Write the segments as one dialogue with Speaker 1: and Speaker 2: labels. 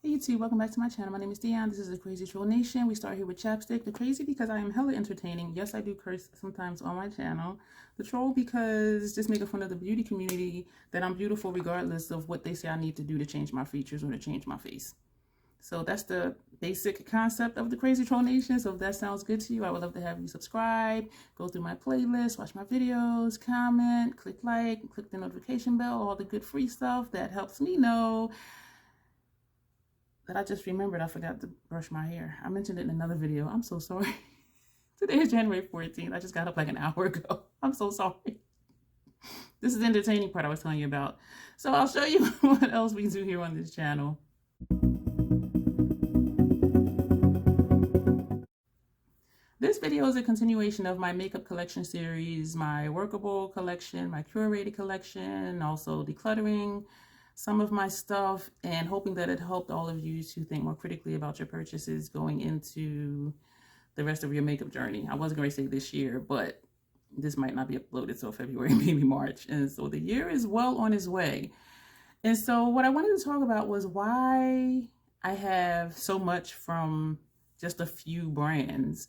Speaker 1: Hey YouTube, welcome back to my channel. My name is Dion. This is the Crazy Troll Nation. We start here with chapstick. The crazy because I am hella entertaining. Yes, I do curse sometimes on my channel. The troll because just making fun of the beauty community, that I'm beautiful regardless of what they say I need to do to change my features or to change my face. So that's the basic concept of the Crazy Troll Nation. So if that sounds good to you, I would love to have you subscribe, go through my playlist, watch my videos, comment, click like, click the notification bell, all the good free stuff that helps me know that I just remembered I forgot to brush my hair. I mentioned it in another video. I'm so sorry. Today is January 14th. I just got up like an hour ago. I'm so sorry. This is the entertaining part I was telling you about. So I'll show you what else we do here on this channel. This video is a continuation of my makeup collection series, my Workable collection, my Curated collection, also decluttering some of my stuff, and hoping that it helped all of you to think more critically about your purchases going into the rest of your makeup journey. I wasn't going to say this year, but this might not be uploaded till February, maybe March. And so the year is well on its way. And so what I wanted to talk about was why I have so much from just a few brands.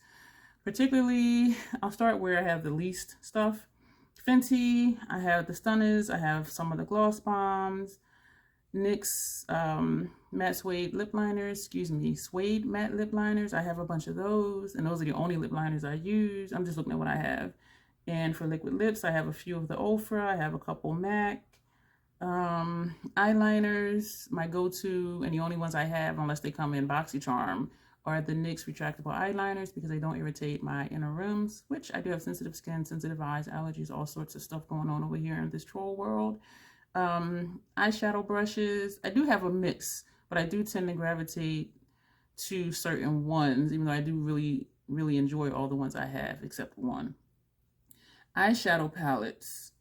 Speaker 1: Particularly, I'll start where I have the least stuff. Fenty, I have the Stunners, I have some of the Gloss Bombs, NYX matte suede lip liners, suede matte lip liners. I have a bunch of those, and those are the only lip liners I use. I'm just looking at what I have. And for liquid lips, I have a few of the Ofra, I have a couple MAC. Eyeliners, my go-to, and the only ones I have, unless they come in BoxyCharm, are the NYX retractable eyeliners because they don't irritate my inner rims, which I do have sensitive skin, sensitive eyes, allergies, all sorts of stuff going on over here in this troll world. Eyeshadow brushes, I do have a mix, but I do tend to gravitate to certain ones, even though I do really enjoy all the ones I have, except one. Eyeshadow palettes,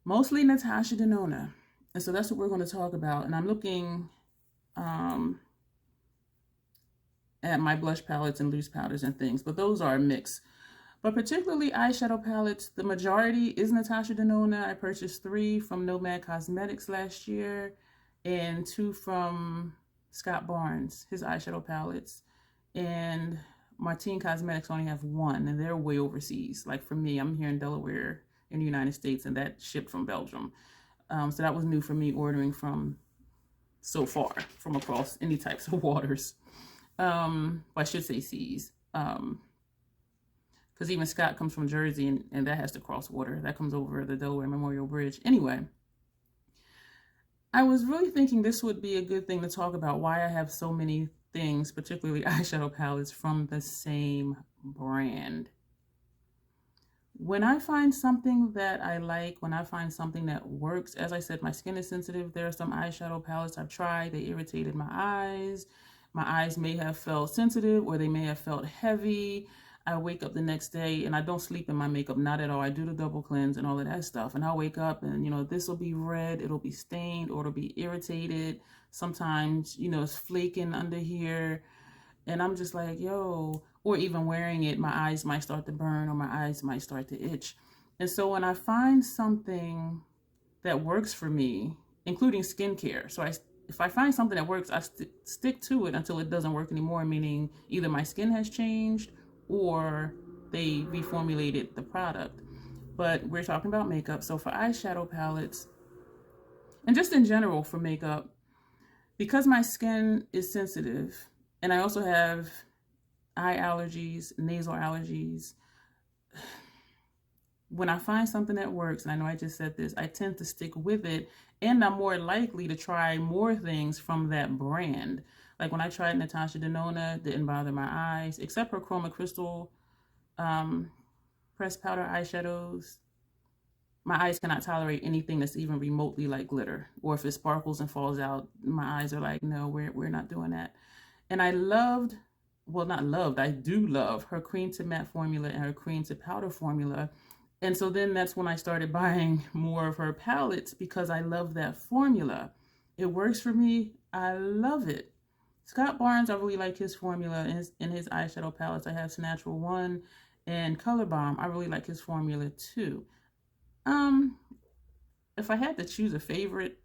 Speaker 1: mostly Natasha Denona. And so that's what we're going to talk about. And I'm looking at my blush palettes and loose powders and things, but those are a mix. But particularly eyeshadow palettes, the majority is Natasha Denona. I purchased 3 from Nomad Cosmetics last year and 2 from Scott Barnes, his eyeshadow palettes. And Martine Cosmetics only have 1, and they're way overseas. Like for me, I'm here in Delaware in the United States, and that shipped from Belgium. So that was new for me, ordering from so far, from across any types of waters. I should say seas. Because even Scott comes from Jersey, and that has to cross water. That comes over the Delaware Memorial Bridge. Anyway, I was really thinking this would be a good thing to talk about, why I have so many things, particularly eyeshadow palettes, from the same brand. When I find something that I like, when I find something that works, as I said, my skin is sensitive. There are some eyeshadow palettes I've tried. They irritated my eyes. My eyes may have felt sensitive, or they may have felt heavy. I wake up the next day and I don't sleep in my makeup, not at all. I do the double cleanse and all of that stuff. And I'll wake up and, you know, this will be red, it'll be stained, or it'll be irritated. Sometimes, you know, it's flaking under here. And I'm just like, yo, or even wearing it, my eyes might start to burn or my eyes might start to itch. And so when I find something that works for me, including skincare, so if I find something that works, I stick to it until it doesn't work anymore, meaning either my skin has changed or they reformulated the product. But we're talking about makeup. So for eyeshadow palettes, and just in general for makeup, because my skin is sensitive, and I also have eye allergies, nasal allergies, when I find something that works, and I know I just said this, I tend to stick with it, and I'm more likely to try more things from that brand. Like when I tried Natasha Denona, didn't bother my eyes, except her Chroma Crystal pressed powder eyeshadows. My eyes cannot tolerate anything that's even remotely like glitter, or if it sparkles and falls out, my eyes are like, no, we're not doing that. And I loved, well, not loved, I do love her cream to matte formula and her cream to powder formula. And so then that's when I started buying more of her palettes, because I love that formula. It works for me. I love it. Scott Barnes, I really like his formula in his eyeshadow palettes. I have Natural One and Color Bomb. I really like his formula too. If I had to choose a favorite,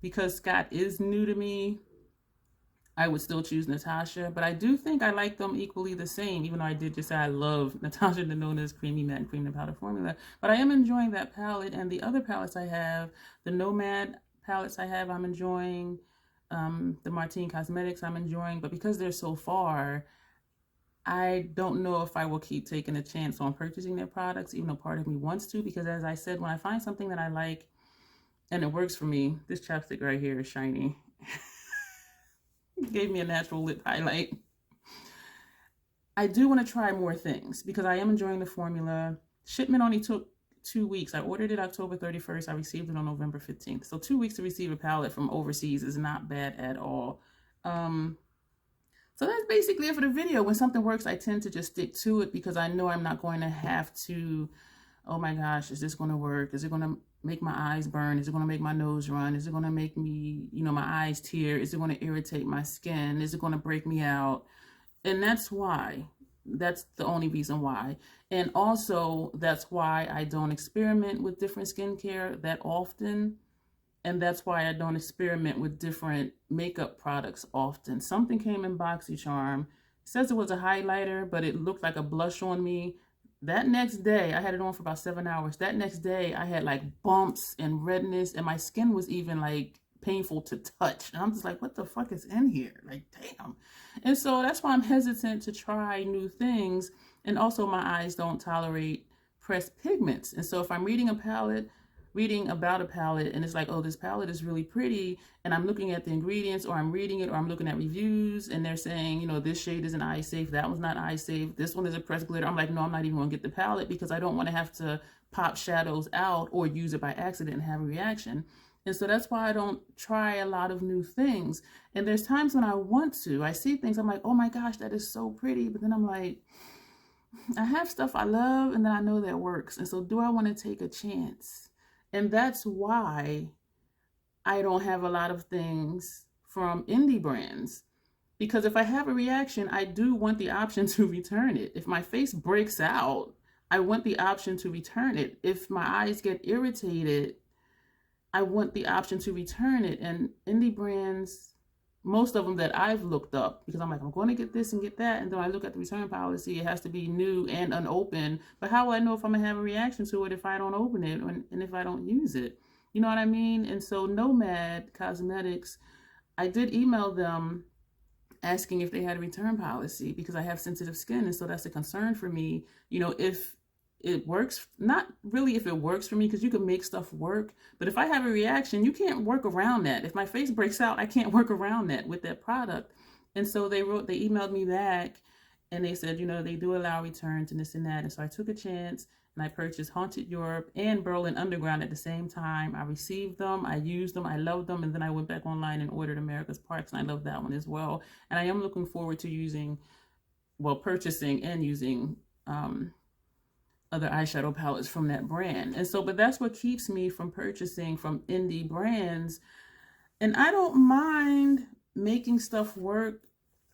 Speaker 1: because Scott is new to me, I would still choose Natasha, but I do think I like them equally the same, even though I did just say I love Natasha Denona's Creamy Matte and Cream and Powder formula. But I am enjoying that palette, and the other palettes I have, the Nomad palettes I have, I'm enjoying. The Martine Cosmetics I'm enjoying, but because they're so far, I don't know if I will keep taking a chance on purchasing their products, even though part of me wants to, because as I said, when I find something that I like and it works for me, this chapstick right here is shiny. It gave me a natural lip highlight. I do want to try more things because I am enjoying the formula. Shipment only took 2 weeks. I ordered it October 31st. I received it on November 15th. So 2 weeks to receive a palette from overseas is not bad at all. So that's basically it for the video. When something works, I tend to just stick to it because I know I'm not going to have to, oh my gosh, is this going to work? Is it going to make my eyes burn? Is it going to make my nose run? Is it going to make me, my eyes tear? Is it going to irritate my skin? Is it going to break me out? And that's why. That's the only reason why. And also, that's why I don't experiment with different skincare that often. And that's why I don't experiment with different makeup products often. Something came in BoxyCharm. It says it was a highlighter, but it looked like a blush on me. That next day, I had it on for about 7 hours. That next day, I had like bumps and redness, and my skin was even like painful to touch. And I'm just like, what the fuck is in here? Like, damn. And so that's why I'm hesitant to try new things. And also my eyes don't tolerate pressed pigments. And so if I'm reading about a palette and it's like, oh, this palette is really pretty, and I'm looking at the ingredients, or I'm reading it, or I'm looking at reviews and they're saying, this shade isn't eye safe, that one's not eye safe, this one is a pressed glitter, I'm like, no, I'm not even gonna get the palette because I don't want to have to pop shadows out or use it by accident and have a reaction. And so that's why I don't try a lot of new things. And there's times when I want to. I see things, I'm like, oh my gosh, that is so pretty, but then I'm like, I have stuff I love and then I know that works, and so do I want to take a chance? And that's why I don't have a lot of things from indie brands. Because if I have a reaction, I do want the option to return it. If my face breaks out, I want the option to return it. If my eyes get irritated, I want the option to return it. And indie brands, most of them that I've looked up, because I'm like, I'm going to get this and get that, and then I look at the return policy, it has to be new and unopened. But how will I know if I'm going to have a reaction to it if I don't open it and if I don't use it? You know what I mean? And so Nomad Cosmetics, I did email them asking if they had a return policy because I have sensitive skin, and so that's a concern for me. If it works, not really if it works for me, because you can make stuff work, but if I have a reaction, you can't work around that. If my face breaks out, I can't work around that with that product. And so they emailed me back and they said, they do allow returns and this and that. And so I took a chance and I purchased Haunted Europe and Berlin Underground at the same time. I received them, I used them, I loved them, and then I went back online and ordered America's Parks, and I love that one as well. And I am looking forward to purchasing and using other eyeshadow palettes from that brand. And so, but that's what keeps me from purchasing from indie brands. And I don't mind making stuff work.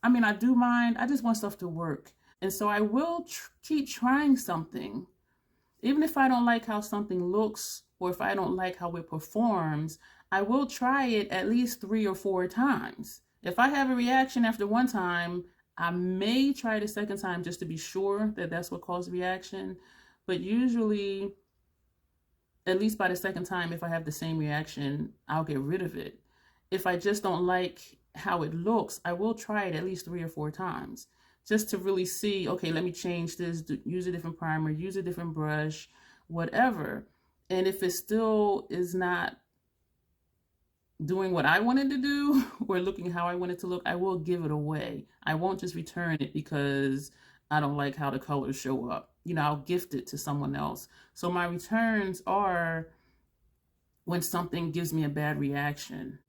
Speaker 1: I mean, I do mind, I just want stuff to work. And so I will keep trying something. Even if I don't like how something looks, or if I don't like how it performs, I will try it at least 3 or 4 times. If I have a reaction after one time, I may try the second time just to be sure that that's what caused the reaction. But usually, at least by the second time, if I have the same reaction, I'll get rid of it. If I just don't like how it looks, I will try it at least 3 or 4 times just to really see, okay, let me change this, use a different primer, use a different brush, whatever. And if it still is not doing what I wanted to do or looking how I want it to look, I will give it away. I won't just return it because I don't like how the colors show up. I'll gift it to someone else. So my returns are when something gives me a bad reaction.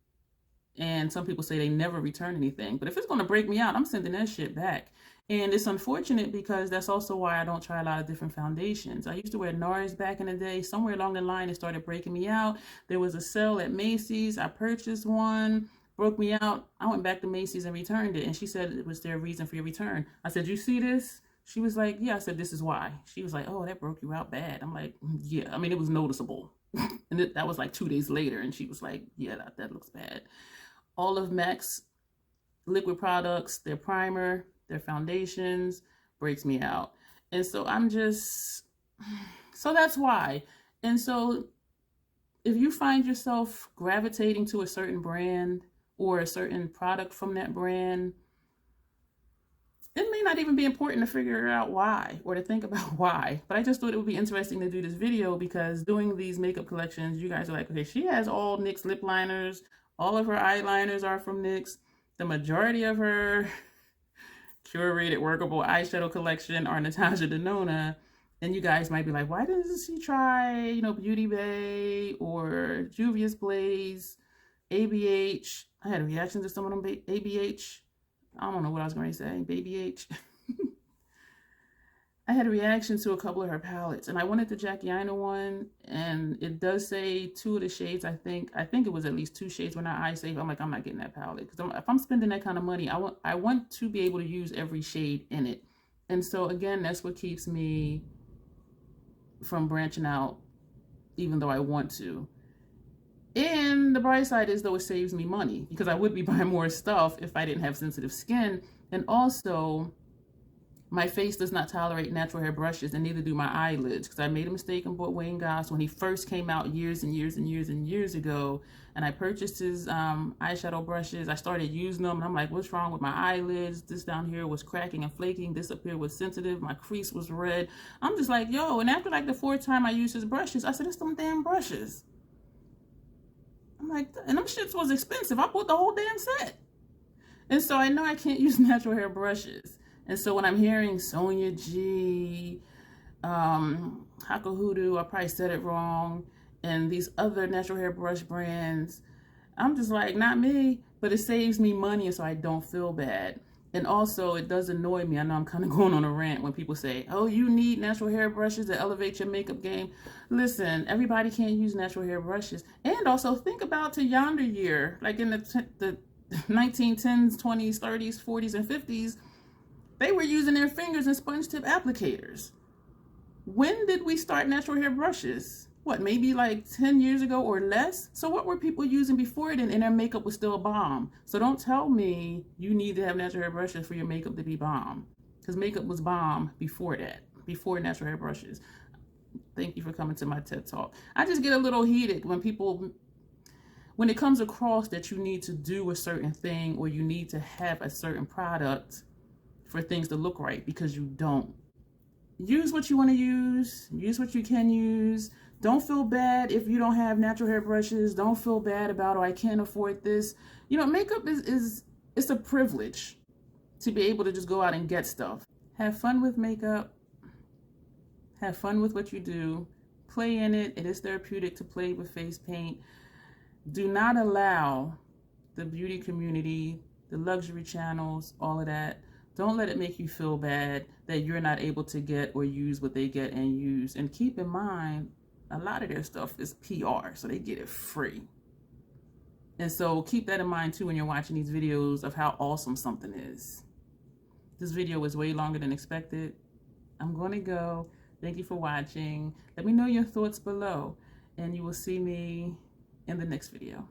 Speaker 1: And some people say they never return anything. But if it's going to break me out, I'm sending that shit back. And it's unfortunate because that's also why I don't try a lot of different foundations. I used to wear NARS back in the day. Somewhere along the line, it started breaking me out. There was a sale at Macy's. I purchased one, broke me out. I went back to Macy's and returned it. And she said, was there a reason for your return? I said, you see this? She was like, yeah. I said, this is why. She was like, oh, that broke you out bad. I'm like, yeah. I mean, it was noticeable. And that was like 2 days later. And she was like, yeah, that looks bad. All of MAC's liquid products, their primer, their foundations, breaks me out. And so so that's why. And so if you find yourself gravitating to a certain brand or a certain product from that brand, it may not even be important to figure out why or to think about why, but I just thought it would be interesting to do this video because doing these makeup collections, you guys are like, okay, she has all NYX lip liners. All of her eyeliners are from NYX. The majority of her curated workable eyeshadow collection are Natasha Denona. And you guys might be like, why doesn't she try, Beauty Bay or Juvia's Place, ABH? I had a reaction to some of them ABH. I don't know what I was going to say, Baby H. I had a reaction to a couple of her palettes, and I wanted the Jackie Aina one, and it does say 2 of the shades. I think it was at least 2 shades were not eye safe. I'm like, I'm not getting that palette because if I'm spending that kind of money, I want to be able to use every shade in it. And so again, that's what keeps me from branching out, even though I want to. And the bright side is, though, it saves me money because I would be buying more stuff if I didn't have sensitive skin. And also, my face does not tolerate natural hair brushes, and neither do my eyelids, because I made a mistake and bought Wayne Goss when he first came out years and years and years and years ago. And I purchased his eyeshadow brushes. I started using them, and I'm like, what's wrong with my eyelids? This down here was cracking and flaking. This up here was sensitive. My crease was red. I'm just like, yo. And after like the 4th time I used his brushes, I said, it's them damn brushes. I'm like, and them shits was expensive. I bought the whole damn set. And so I know I can't use natural hair brushes. And so when I'm hearing Sonia G, Hakuhudu, I probably said it wrong, and these other natural hair brush brands, I'm just like, not me, but it saves me money, and so I don't feel bad. And also, it does annoy me. I know I'm kind of going on a rant when people say, oh, you need natural hair brushes to elevate your makeup game. Listen, everybody can't use natural hair brushes. And also, think about to yonder year, like in the 1910s, 20s, 30s, 40s, and 50s, they were using their fingers and sponge tip applicators. When did we start natural hair brushes? What, maybe like 10 years ago or less? So what were people using before then, and their makeup was still a bomb? So don't tell me you need to have natural hair brushes for your makeup to be bomb, because makeup was bomb before that, before natural hair brushes. Thank you for coming to my TED Talk. I just get a little heated when it comes across that you need to do a certain thing or you need to have a certain product for things to look right, because you don't. Use what you want to use what you can use. Don't feel bad if you don't have natural hair brushes. Don't feel bad about, oh, I can't afford this. Makeup it's a privilege to be able to just go out and get stuff. Have fun with makeup. Have fun with what you do. Play in it. It is therapeutic to play with face paint. Do not allow the beauty community, the luxury channels, all of that, don't let it make you feel bad that you're not able to get or use what they get and use. And keep in mind, a lot of their stuff is PR, so they get it free. And so keep that in mind too when you're watching these videos of how awesome something is. This video was way longer than expected. I'm going to go. Thank you for watching. Let me know your thoughts below, and you will see me in the next video.